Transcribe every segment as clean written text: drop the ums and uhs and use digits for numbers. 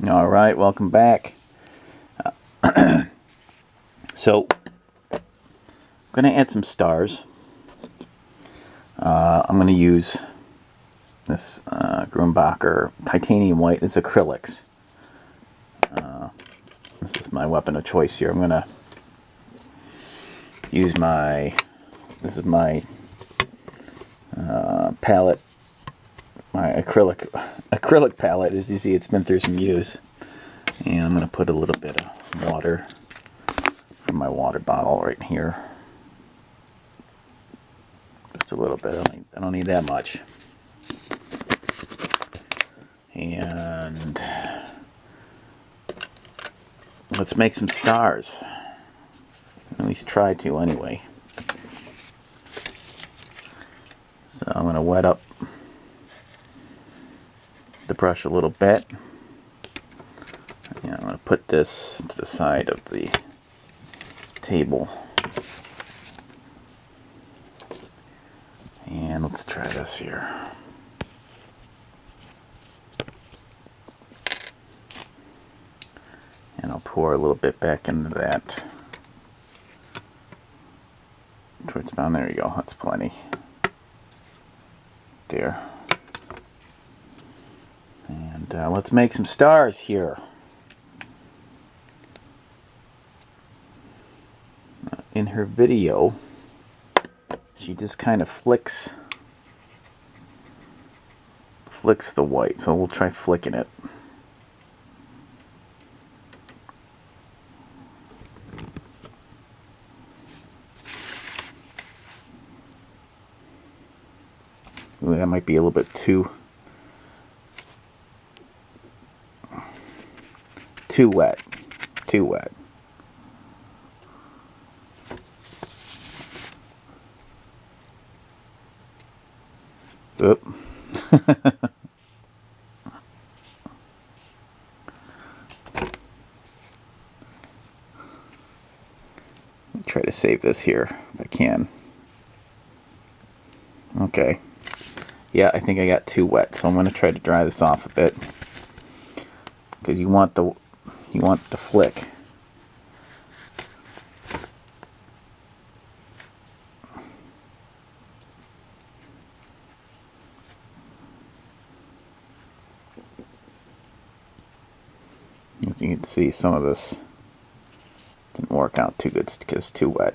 All right, welcome back. So, I'm going to add some stars. I'm going to use this Grumbacher titanium white. It's acrylics. This is my weapon of choice here. I'm going to use this is my palette, my acrylic palette. As you see, it's been through some use. And I'm going to put a little bit of water from my water bottle right here. Just a little bit. I don't need that much. And let's make some stars. At least try to anyway. So I'm going to wet up the brush a little bit. And I'm going to put this to the side of the table. And let's try this here. And I'll pour a little bit back into that. Towards about, there you go, that's plenty. There. And let's make some stars here. In her video, she just kind of flicks the white, so we'll try flicking it. Ooh, that might be a little bit too wet. Too wet. Oop. Try to save this here if I can. Okay. Yeah, I think I got too wet, so I'm going to try to dry this off a bit. Because you want the flick. As you can see, some of this didn't work out too good because it's too wet.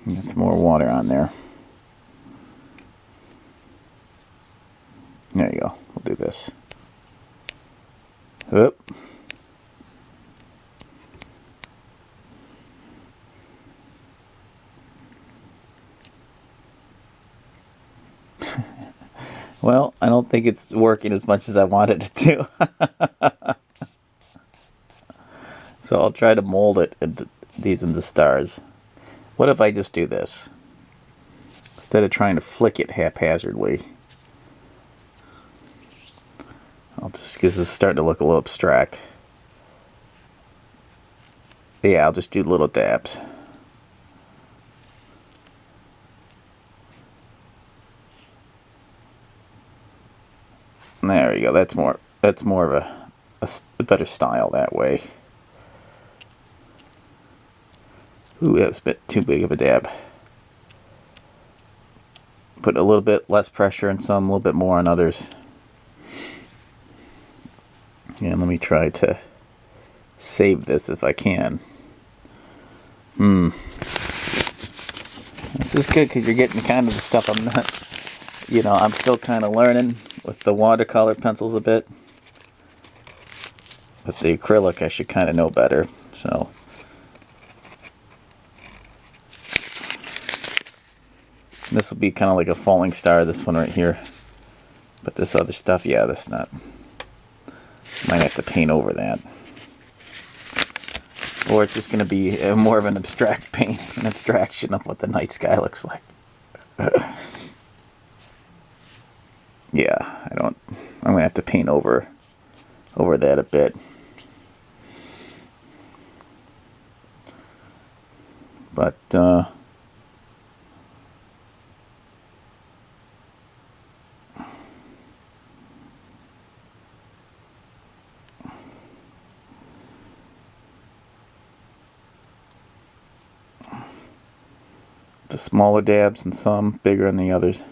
Get some more water on there. There you go. We'll do this. Oop. Well, I don't think it's working as much as I wanted it to. So I'll try to mold it into these into stars. What if I just do this? Instead of trying to flick it haphazardly. I'll just, because this is starting to look a little abstract. Yeah, I'll just do little dabs. There you go. That's more of a better style that way. Ooh, that was a bit too big of a dab. Put a little bit less pressure on some, a little bit more on others. And let me try to save this if I can. This is good because you're getting kind of the stuff I'm not, I'm still kind of learning with the watercolor pencils a bit. With the acrylic, I should kind of know better. So, this will be kind of like a falling star, this one right here. But this other stuff, yeah, that's not. Might have to paint over that. or it's just going to be more of an abstract paint, an abstraction of what the night sky looks like. Yeah, I'm going to have to paint over that a bit. But the smaller dabs and some bigger than the others.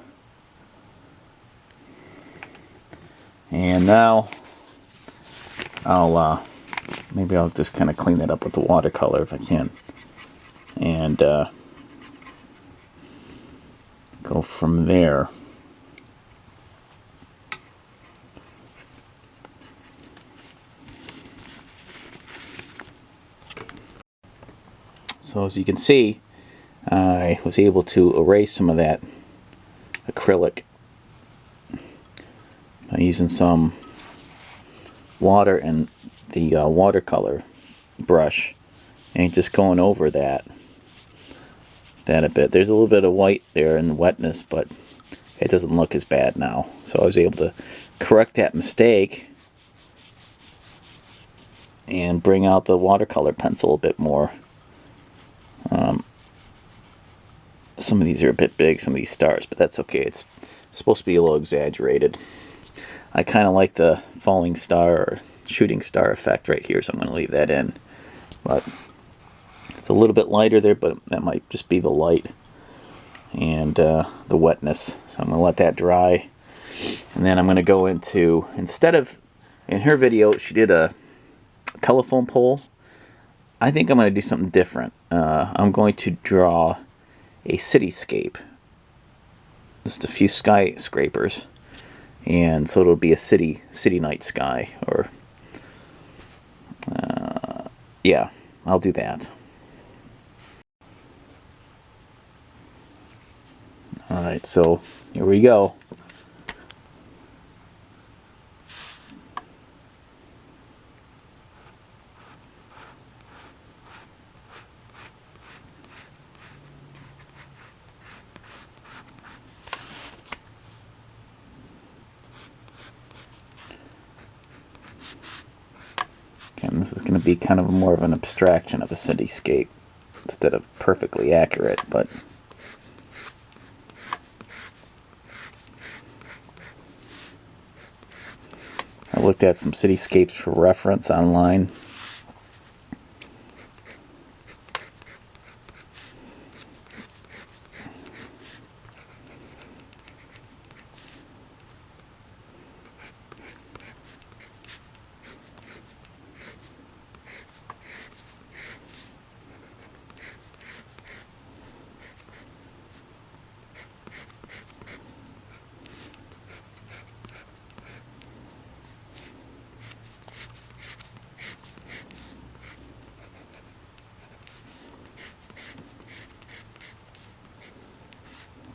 And now maybe I'll just kind of clean that up with the watercolor if I can, and go from there. So as you can see, I was able to erase some of that acrylic by using some water and the watercolor brush, and just going over that a bit. There's a little bit of white there and wetness, but it doesn't look as bad now. So I was able to correct that mistake and bring out the watercolor pencil a bit more. Some of these are a bit big, some of these stars, but that's okay. It's supposed to be a little exaggerated. I kind of like the falling star or shooting star effect right here, so I'm going to leave that in. But it's a little bit lighter there, but that might just be the light and the wetness. So I'm going to let that dry. And then I'm going to go into, instead of, in her video, she did a telephone pole. I think I'm going to do something different. I'm going to draw a cityscape. Just a few skyscrapers. And so it'll be a city night sky, or yeah, I'll do that. Alright, so here we go. And this is going to be kind of more of an abstraction of a cityscape instead of perfectly accurate, but I looked at some cityscapes for reference online.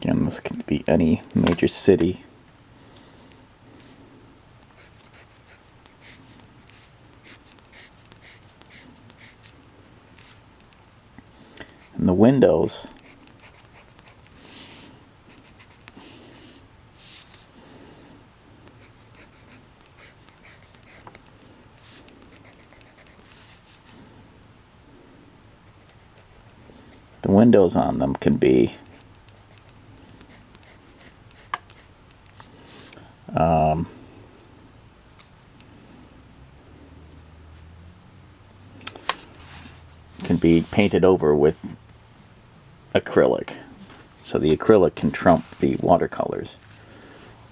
Again, this could be any major city. And the windows, on them can be painted over with acrylic, so the acrylic can trump the watercolors.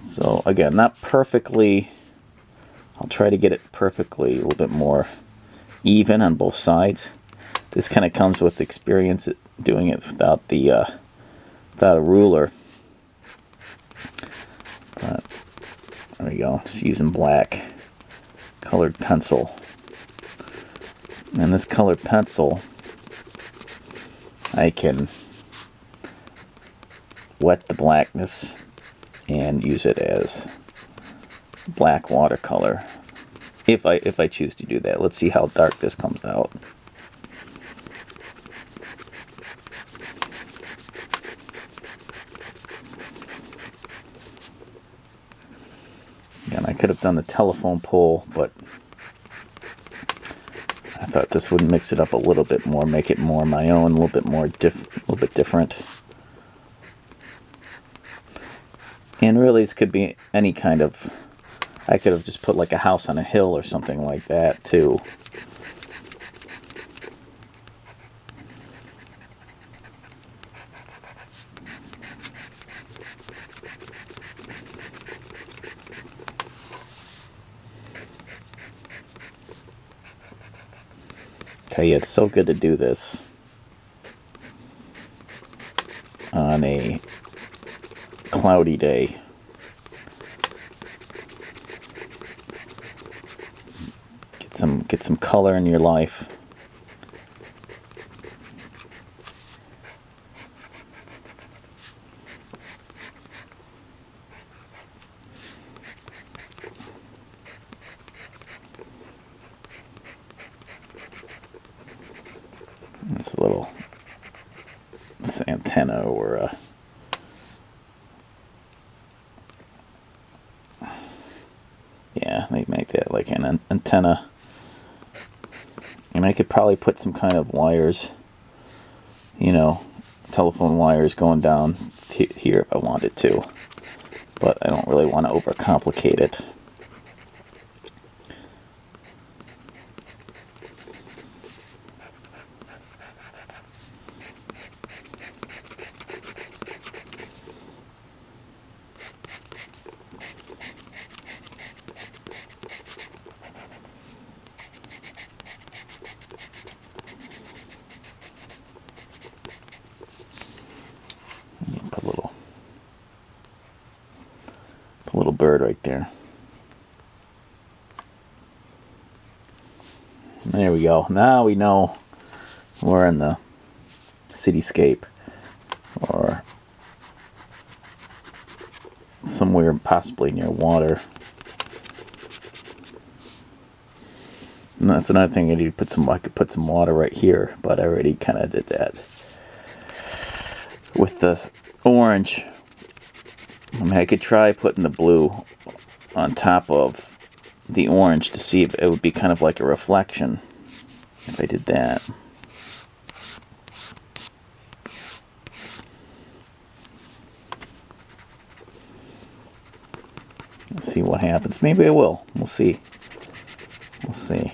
So again, not perfectly, I'll try to get it perfectly a little bit more even on both sides. This kind of comes with experience doing it without the without a ruler. But there we go, just using black colored pencil. And this colored pencil, I can wet the blackness and use it as black watercolor if I choose to do that. Let's see how dark this comes out. And I could have done the telephone pole, but I thought this would mix it up a little bit more, make it more my own, a little bit more different. And really, this could be any kind of. I could have just put like a house on a hill or something like that too. Tell you, it's so good to do this on a cloudy day. Get some color in your life. This antenna or yeah, they make that like an antenna. And I could probably put some kind of wires, you know, telephone wires going down here if I wanted to. But I don't really want to overcomplicate it. Put a little bird right there. There we go. Now we know we're in the cityscape or somewhere possibly near water. And that's another thing I need to put some. I could put some water right here, but I already kind of did that with the orange. I mean, I could try putting the blue on top of the orange to see if it would be kind of like a reflection if I did that. Let's see what happens. Maybe I will. We'll see. We'll see.